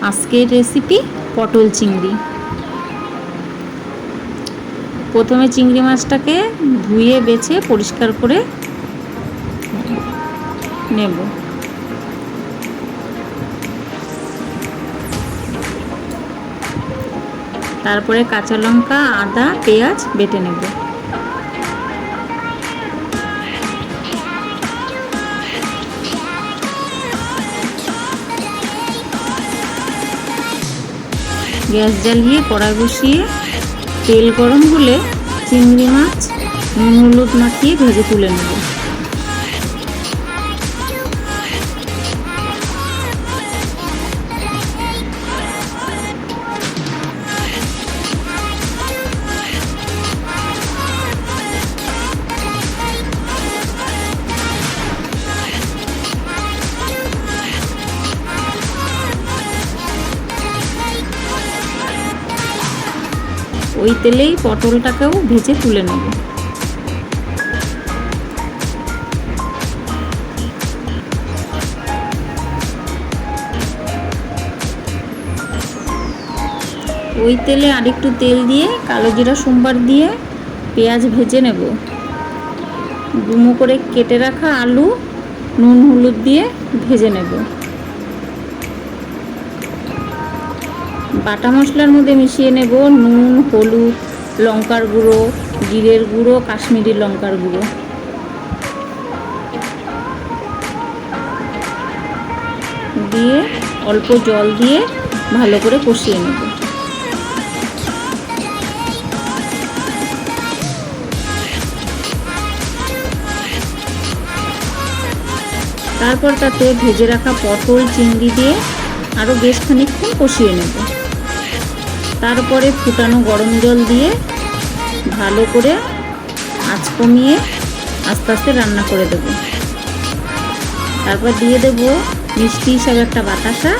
আজকের রেসিপি পটল চিংড়ি। প্রথমে চিংড়ি মাছটাকে ধুয়ে বেছে পরিষ্কার করে নেব। তারপরে কাঁচা লঙ্কা, আদা, পেঁয়াজ বেটে নেব। গ্যাস জ্বালিয়ে কড়াই বসিয়ে তেল গরম হলে চিংড়ি মাছ নুন হলুদ মাখিয়ে ভেজে তুলে নেব। ওই তেলেই পটলটাকেও ভেজে তুলে নেব। ওই তেলে আরেকটু তেল দিয়ে কালো জিরা সোমবার দিয়ে পেঁয়াজ ভেজে নেব। ডুমো করে কেটে রাখা আলু নুন হলুদ দিয়ে ভেজে নেব। বাটা মশলার মধ্যে মিশিয়ে নেব নুন, হলুদ, লঙ্কার গুঁড়ো, জিরের গুঁড়ো, কাশ্মীরি লঙ্কার গুঁড়ো। দিয়ে অল্প জল দিয়ে ভালো করে কষিয়ে নেব। তারপর তাতে ভেজে রাখা পটল চিংড়ি দিয়ে আরও বেশ খানিকক্ষণ কষিয়ে নেব। তারপরে ফুটানো গরম জল দিয়ে ভালো করে আঁচ কমিয়ে আস্তে আস্তে রান্না করে দেব। তারপর দিয়ে দেব মিষ্টি হিসাবে একটা বাতাসা,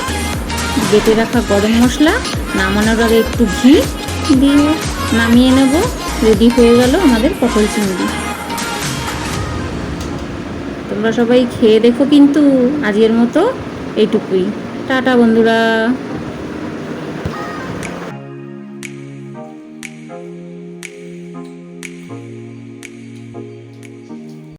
বেটে রাখা গরম মশলা, নামানোর আগে একটু ঘি দিয়ে নামিয়ে নেব। রেডি হয়ে গেল আমাদের পটল চিংড়ি। তোমরা সবাই খেয়ে দেখো, কিন্তু আজকের মতো এইটুকুই। টাটা বন্ধুরা।